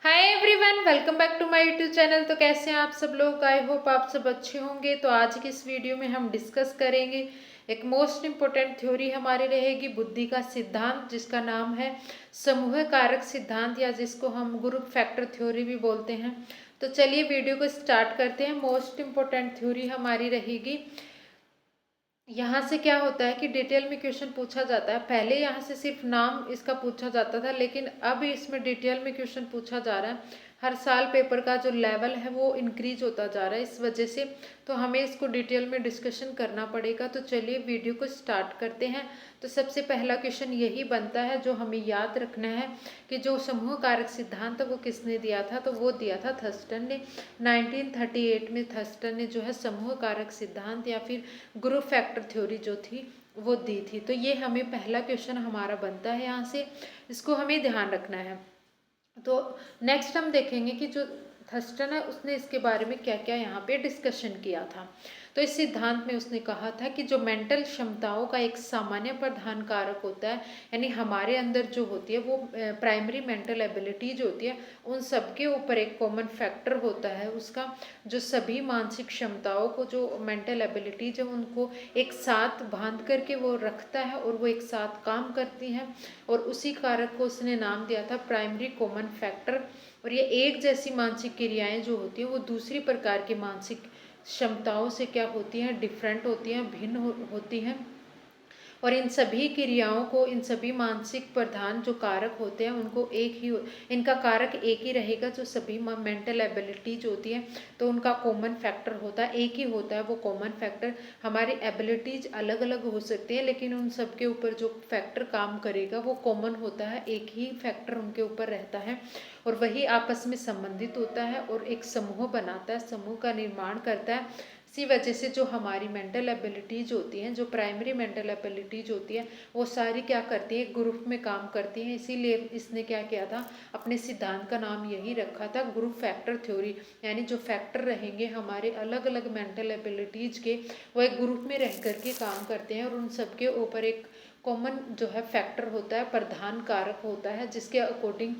Hi everyone, welcome back to my YouTube channel. तो कैसे हैं आप सब लोग? आई होप आप सब अच्छे होंगे। तो आज की इस वीडियो में हम डिस्कस करेंगे एक मोस्ट इम्पोर्टेंट थ्योरी हमारी रहेगी बुद्धि का सिद्धांत, जिसका नाम है समूह कारक सिद्धांत, या जिसको हम ग्रुप फैक्टर थ्योरी भी बोलते हैं। तो चलिए वीडियो को स्टार्ट करते हैं। मोस्ट इम्पोर्टेंट थ्योरी हमारी रहेगी। यहाँ से क्या होता है कि डिटेल में क्वेश्चन पूछा जाता है। पहले यहाँ से सिर्फ नाम इसका पूछा जाता था, लेकिन अब इसमें डिटेल में क्वेश्चन पूछा जा रहा है। हर साल पेपर का जो लेवल है वो इंक्रीज होता जा रहा है, इस वजह से तो हमें इसको डिटेल में डिस्कशन करना पड़ेगा। तो चलिए वीडियो को स्टार्ट करते हैं। तो सबसे पहला क्वेश्चन यही बनता है जो हमें याद रखना है कि जो समूह कारक सिद्धांत वो किसने दिया था, तो वो दिया था थर्स्टन ने। 1938 में थर्स्टन ने जो है समूह कारक सिद्धांत या फिर ग्रुप फैक्टर थ्योरी जो थी वो दी थी। तो ये हमें पहला क्वेश्चन हमारा बनता है यहाँ से, इसको हमें ध्यान रखना है। तो नेक्स्ट हम देखेंगे कि जो थर्स्टन है उसने इसके बारे में क्या क्या यहाँ पे डिस्कशन किया था। तो इस सिद्धांत में उसने कहा था कि जो मेंटल क्षमताओं का एक सामान्य प्रधान कारक होता है, यानी हमारे अंदर जो होती है वो प्राइमरी मेंटल एबिलिटी जो होती है, उन सबके ऊपर एक कॉमन फैक्टर होता है उसका, जो सभी मानसिक क्षमताओं को, जो मेंटल एबिलिटीज है उनको एक साथ बांध करके वो रखता है और वो एक साथ काम करती हैं। और उसी कारक को उसने नाम दिया था प्राइमरी कॉमन फैक्टर। और ये एक जैसी मानसिक क्रियाएं जो होती हैं वो दूसरी प्रकार की मानसिक क्षमताओं से क्या होती हैं, डिफरेंट होती हैं, भिन्न होती हैं। और इन सभी क्रियाओं को, इन सभी मानसिक प्रधान जो कारक होते हैं उनको एक ही, इनका कारक एक ही रहेगा। जो सभी मेंटल एबिलिटीज होती है तो उनका कॉमन फैक्टर होता है, एक ही होता है वो कॉमन फैक्टर। हमारी एबिलिटीज अलग अलग हो सकती हैं, लेकिन उन सब के ऊपर जो फैक्टर काम करेगा वो कॉमन होता है, एक ही फैक्टर उनके ऊपर रहता है और वही आपस में संबंधित होता है और एक समूह बनाता है, समूह का निर्माण करता है। इसी वजह से जो हमारी मेंटल एबिलिटीज होती हैं, जो प्राइमरी मेंटल एबिलिटीज होती हैं, वो सारी क्या करती हैं, ग्रुप में काम करती हैं। इसीलिए इसने क्या किया था, अपने सिद्धांत का नाम यही रखा था ग्रुप फैक्टर थ्योरी। यानी जो फैक्टर रहेंगे हमारे अलग अलग मेंटल एबिलिटीज के, वो एक ग्रुप में रह करके काम करते हैं और उन सबके ऊपर एक कॉमन जो है फैक्टर होता है, प्रधान कारक होता है, जिसके अकॉर्डिंग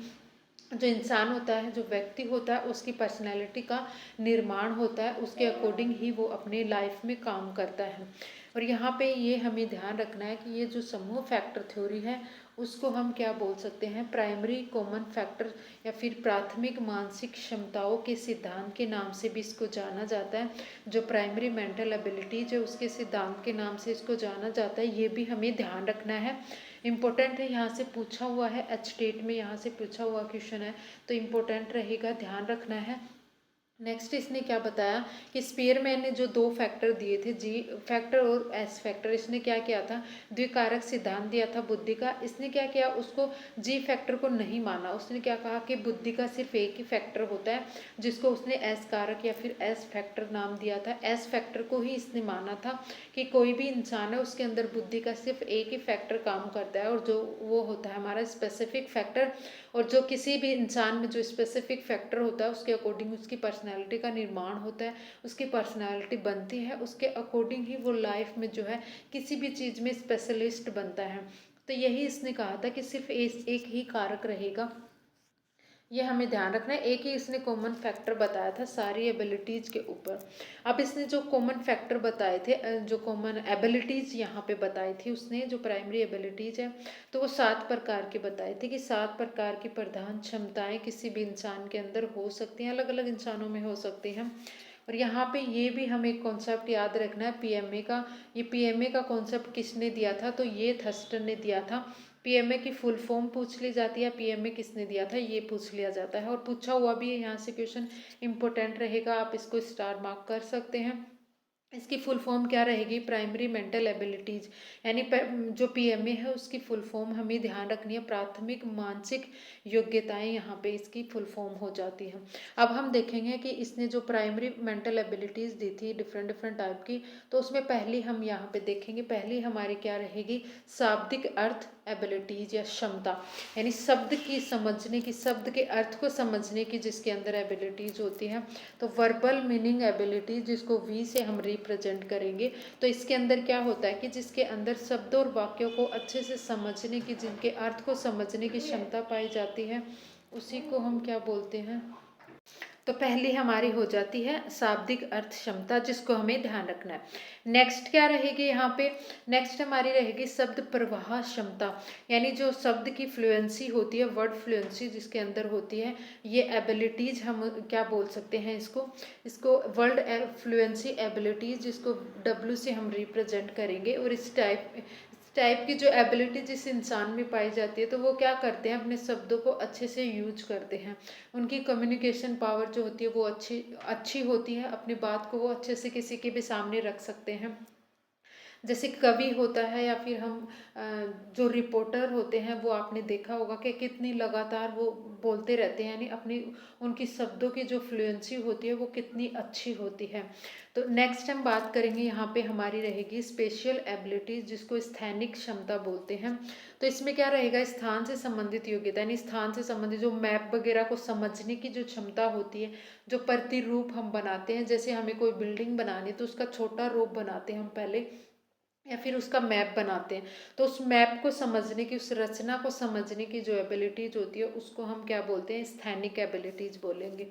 जो इंसान होता है, जो व्यक्ति होता है, उसकी पर्सनैलिटी का निर्माण होता है, उसके अकॉर्डिंग ही वो अपने लाइफ में काम करता है। और यहाँ पे ये हमें ध्यान रखना है कि ये जो समूह फैक्टर थ्योरी है उसको हम क्या बोल सकते हैं, प्राइमरी कॉमन फैक्टर या फिर प्राथमिक मानसिक क्षमताओं के सिद्धांत के नाम से भी इसको जाना जाता है। जो प्राइमरी मेंटल एबिलिटीज है उसके सिद्धांत के नाम से इसको जाना जाता है, ये भी हमें ध्यान रखना है। इम्पोर्टेंट है, यहाँ से पूछा हुआ है, एच टेट में यहाँ से पूछा हुआ क्वेश्चन है, तो इम्पोर्टेंट रहेगा, ध्यान रखना है। नेक्स्ट इसने क्या बताया कि स्पीयरमैन ने जो दो फैक्टर दिए थे, जी फैक्टर और एस फैक्टर, इसने क्या किया था, द्विकारक सिद्धांत दिया था बुद्धि का। इसने क्या किया, उसको जी फैक्टर को नहीं माना। उसने क्या कहा कि बुद्धि का सिर्फ एक ही फैक्टर होता है, जिसको उसने एस कारक या फिर एस फैक्टर नाम दिया था। एस फैक्टर को ही इसने माना था कि कोई भी इंसान है उसके अंदर बुद्धि का सिर्फ एक ही फैक्टर काम करता है, और जो वो होता है हमारा स्पेसिफिक फैक्टर। और जो किसी भी इंसान में जो स्पेसिफिक फैक्टर होता है उसके अकॉर्डिंग उसकी पर्सनैलिटी का निर्माण होता है, उसकी पर्सनैलिटी बनती है, उसके अकॉर्डिंग ही वो लाइफ में जो है किसी भी चीज़ में स्पेशलिस्ट बनता है। तो यही इसने कहा था कि सिर्फ एक ही कारक रहेगा, ये हमें ध्यान रखना है। एक ही इसने कॉमन फैक्टर बताया था सारी एबिलिटीज़ के ऊपर। अब इसने जो कॉमन फैक्टर बताए थे, जो कॉमन एबिलिटीज़ यहाँ पे बताई थी उसने, जो प्राइमरी एबिलिटीज़ है, तो वो 7 प्रकार के बताए थे कि 7 प्रकार की प्रधान क्षमताएं किसी भी इंसान के अंदर हो सकती हैं, अलग अलग इंसानों में हो सकती हैं। और यहाँ पे ये भी हमें एक कॉन्सेप्ट याद रखना है पीएमए का। ये पीएमए का कॉन्सेप्ट किसने दिया था, तो ये थर्स्टन ने दिया था। पीएमए की फुल फॉर्म पूछ ली जाती है, पीएमए किसने दिया था ये पूछ लिया जाता है, और पूछा हुआ भी है यहाँ से क्वेश्चन, इंपॉर्टेंट रहेगा, आप इसको स्टार मार्क कर सकते हैं। इसकी फुल फॉर्म क्या रहेगी, प्राइमरी मेंटल एबिलिटीज, यानी जो पीएमए है उसकी फुल फॉर्म हमें ध्यान रखनी है, प्राथमिक मानसिक योग्यताएं, यहाँ पे इसकी फुल फॉर्म हो जाती है। अब हम देखेंगे कि इसने जो प्राइमरी मेंटल एबिलिटीज दी थी डिफरेंट डिफरेंट टाइप की, तो उसमें पहली हम यहाँ पे देखेंगे, पहली हमारी क्या रहेगी, शाब्दिक अर्थ एबिलिटीज या क्षमता, यानी शब्द की समझने की, शब्द के अर्थ को समझने की जिसके अंदर एबिलिटीज होती है। तो वर्बल मीनिंग एबिलिटी, जिसको वी से हम रिप्रेजेंट करेंगे, तो इसके अंदर क्या होता है कि जिसके अंदर शब्दों और वाक्यों को अच्छे से समझने की, जिनके अर्थ को समझने की क्षमता पाई जाती है, उसी को हम क्या बोलते हैं। तो पहली हमारी हो जाती है शाब्दिक अर्थ क्षमता, जिसको हमें ध्यान रखना है। नेक्स्ट क्या रहेगी यहाँ पे, नेक्स्ट हमारी रहेगी शब्द प्रवाह क्षमता, यानी जो शब्द की फ्लुएंसी होती है, वर्ड फ्लुएंसी जिसके अंदर होती है, ये एबिलिटीज हम क्या बोल सकते हैं इसको, इसको वर्ड फ्लुएंसी एबिलिटीज, जिसको डब्ल्यू से हम रिप्रेजेंट करेंगे। और इस टाइप की जो एबिलिटी जिस इंसान में पाई जाती है, तो वो क्या करते हैं, अपने शब्दों को अच्छे से यूज करते हैं। उनकी कम्युनिकेशन पावर जो होती है वो अच्छी होती है, अपनी बात को वो अच्छे से किसी के भी सामने रख सकते हैं। जैसे कवि होता है या फिर हम जो रिपोर्टर होते हैं, वो आपने देखा होगा कि कितनी लगातार वो बोलते रहते हैं, यानी अपनी उनकी शब्दों की जो फ्लुएंसी होती है वो कितनी अच्छी होती है। तो नेक्स्ट हम बात करेंगे, यहाँ पे हमारी रहेगी स्पेशल एबिलिटीज, जिसको स्थानिक क्षमता बोलते हैं। तो इसमें क्या रहेगा, स्थान से संबंधित योग्यता, यानी स्थान से संबंधित जो मैप वगैरह को समझने की जो क्षमता होती है, जो प्रतिरूप हम बनाते हैं, जैसे हमें कोई बिल्डिंग बनानी है तो उसका छोटा रूप बनाते हैं हम पहले, या फिर उसका मैप बनाते हैं, तो उस मैप को समझने की, उस रचना को समझने की जो एबिलिटीज होती है, उसको हम क्या बोलते हैं, स्थानिक एबिलिटीज बोलेंगे।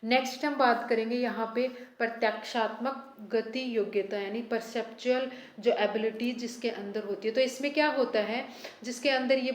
नेक्स्ट हम बात करेंगे यहाँ पे प्रत्यक्षात्मक गति योग्यता, यानी परसेप्चुअल जो एबिलिटीज जिसके अंदर होती है। तो इसमें क्या होता है, जिसके अंदर ये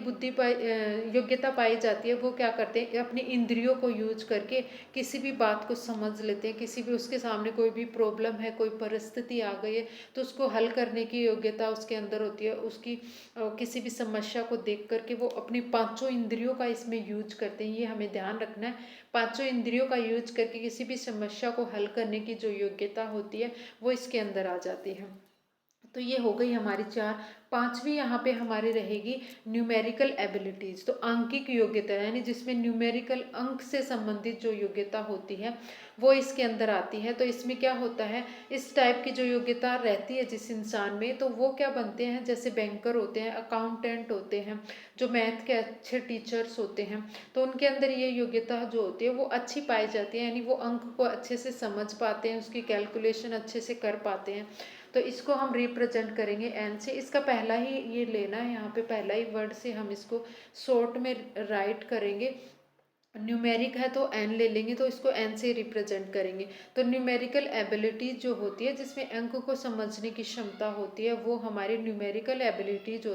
योग्यता पाई जाती है, वो क्या करते हैं, अपनी इंद्रियों को यूज करके किसी भी बात को समझ लेते हैं, किसी भी उसके सामने कोई भी प्रॉब्लम है, कोई परिस्थिति आ गई है, तो उसको हल करने की योग्यता उसके अंदर होती है। उसकी किसी भी समस्या को देख करके वो अपनी पांचों इंद्रियों का इसमें यूज करते हैं, ये हमें ध्यान रखना है। पांचों इंद्रियों का यूज करके किसी भी समस्या को हल करने की जो योग्यता होती है, वो इसके अंदर आ जाती है। तो ये हो गई हमारी चार। पांचवी यहाँ पे हमारी रहेगी न्यूमेरिकल एबिलिटीज, तो आंकिक योग्यता, यानी जिसमें न्यूमेरिकल अंक से संबंधित जो योग्यता होती है वो इसके अंदर आती है। तो इसमें क्या होता है, इस टाइप की जो योग्यता रहती है जिस इंसान में, तो वो क्या बनते हैं, जैसे बैंकर होते हैं, अकाउंटेंट होते हैं, जो मैथ के अच्छे टीचर्स होते हैं, तो उनके अंदर ये योग्यता जो होती है वो अच्छी पाई जाती है, यानी वो अंक को अच्छे से समझ पाते हैं, उसकी कैलकुलेशन अच्छे से कर पाते हैं। तो इसको हम रिप्रेजेंट करेंगे एन से। इसका पहला ही ये लेना है, यहाँ पे पहला ही वर्ड से हम इसको शॉर्ट में राइट करेंगे। न्यूमेरिक है तो एन ले लेंगे, तो इसको एन से रिप्रेजेंट करेंगे। तो न्यूमेरिकल एबिलिटीज जो होती है, जिसमें अंक को समझने की क्षमता होती है, वो हमारी न्यूमेरिकल एबिलिटीज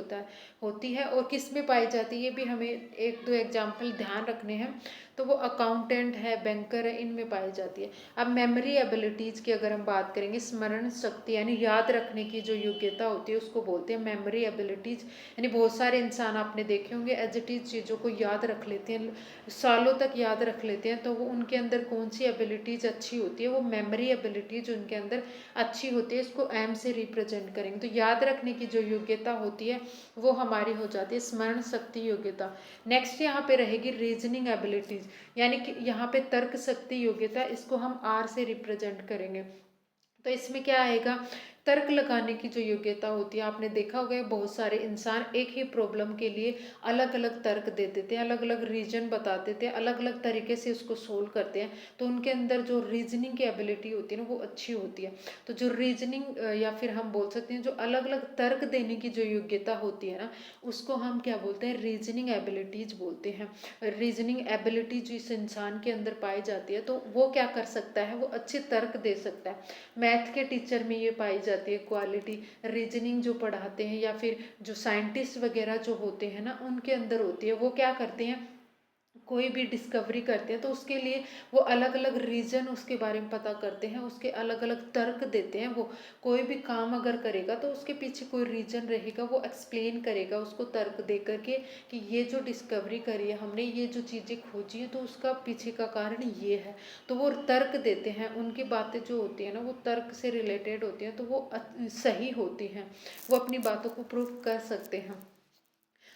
होती है। और किस में पाई जाती है, ये भी हमें एक दो एग्जाम्पल ध्यान रखने हैं। तो वो अकाउंटेंट है, बैंकर है, इनमें पाई जाती है। अब मेमोरी एबिलिटीज की अगर हम बात करेंगे, स्मरण शक्ति यानी याद रखने की जो योग्यता होती है, उसको बोलते हैं मेमोरी एबिलिटीज। यानी बहुत सारे इंसान आपने देखे होंगे एज इट इज चीज़ों को याद रख लेते हैं, सालों तक याद रख लेते हैं। तो वो उनके अंदर कौन सी एबिलिटीज अच्छी होती है, वो मेमोरी एबिलिटीज उनके अंदर अच्छी होती है। इसको एम से रिप्रेजेंट करेंगे। तो याद रखने की जो योग्यता होती है वो हमारी हो जाती है स्मरण शक्ति योग्यता। नेक्स्ट यहाँ पे रहेगी रीजनिंग एबिलिटीज, यानी कि यहाँ पे तर्क शक्ति योग्यता, इसको हम आर से रिप्रेजेंट करेंगे। तो इसमें क्या आएगा, तर्क लगाने की जो योग्यता होती है, आपने देखा होगा बहुत सारे इंसान एक ही प्रॉब्लम के लिए अलग अलग तर्क दे देते हैं, अलग अलग रीजन बता देते हैं, अलग अलग तरीके से उसको सोल्व करते हैं। तो उनके अंदर जो रीजनिंग की एबिलिटी होती है ना, वो अच्छी होती है। तो जो रीजनिंग या फिर हम बोल सकते हैं जो अलग अलग तर्क देने की जो योग्यता होती है ना, उसको हम क्या बोलते हैं, रीजनिंग एबिलिटीज बोलते हैं। रीजनिंग एबिलिटी जो इस इंसान के अंदर पाई जाती है, तो वो क्या कर सकता है, वो अच्छे तर्क दे सकता है। मैथ के टीचर में ये पाई जाती है क्वालिटी। रीजनिंग जो पढ़ाते हैं या फिर जो साइंटिस्ट वगैरह जो होते हैं ना, उनके अंदर होती है। वो क्या करते हैं, कोई भी डिस्कवरी करते हैं तो उसके लिए वो अलग अलग रीजन उसके बारे में पता करते हैं, उसके अलग अलग तर्क देते हैं। वो कोई भी काम अगर करेगा तो उसके पीछे कोई रीजन रहेगा, वो एक्सप्लेन करेगा उसको तर्क दे करके कि ये जो डिस्कवरी करी है हमने, ये जो चीज़ें खोजी हैं, तो उसका पीछे का कारण ये है। तो वो तर्क देते हैं, उनकी बातें जो होती हैं ना, वो तर्क से रिलेटेड होती हैं, तो वो सही होती हैं, वो अपनी बातों को प्रूव कर सकते हैं।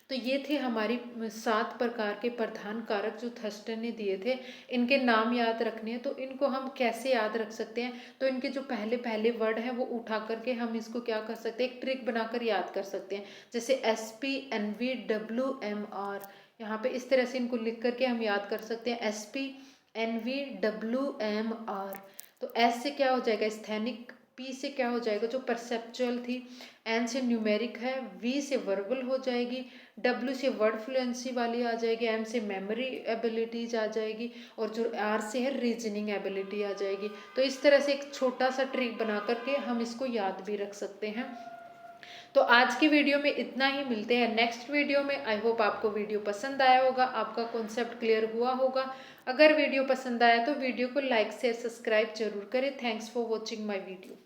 तो ये थे हमारी 7 प्रकार के प्रधान कारक जो थर्स्टन ने दिए थे। इनके नाम याद रखने हैं, तो इनको हम कैसे याद रख सकते हैं, तो इनके जो पहले पहले वर्ड है वो उठा करके हम इसको क्या कर सकते हैं, एक ट्रिक बनाकर याद कर सकते हैं। जैसे SPNVWMR, यहाँ पे इस तरह से इनको लिख करके हम याद कर सकते हैं, SPNVWMR। तो एस से क्या हो जाएगा, स्थैनिक, P से क्या हो जाएगा, जो परसेप्चुअल थी, N से न्यूमेरिक है, V से वर्बल हो जाएगी, W से वर्ड फ्लुएंसी वाली आ जाएगी, M से मेमोरी एबिलिटीज आ जाएगी, और जो R से है रीजनिंग एबिलिटी आ जाएगी। तो इस तरह से एक छोटा सा ट्रिक बना करके हम इसको याद भी रख सकते हैं। तो आज की वीडियो में इतना ही, मिलते हैं नेक्स्ट वीडियो में। आई होप आपको वीडियो पसंद आया होगा, आपका कॉन्सेप्ट क्लियर हुआ होगा। अगर वीडियो पसंद आया तो वीडियो को लाइक शेयर सब्सक्राइब जरूर करें। Thanks for watching my video.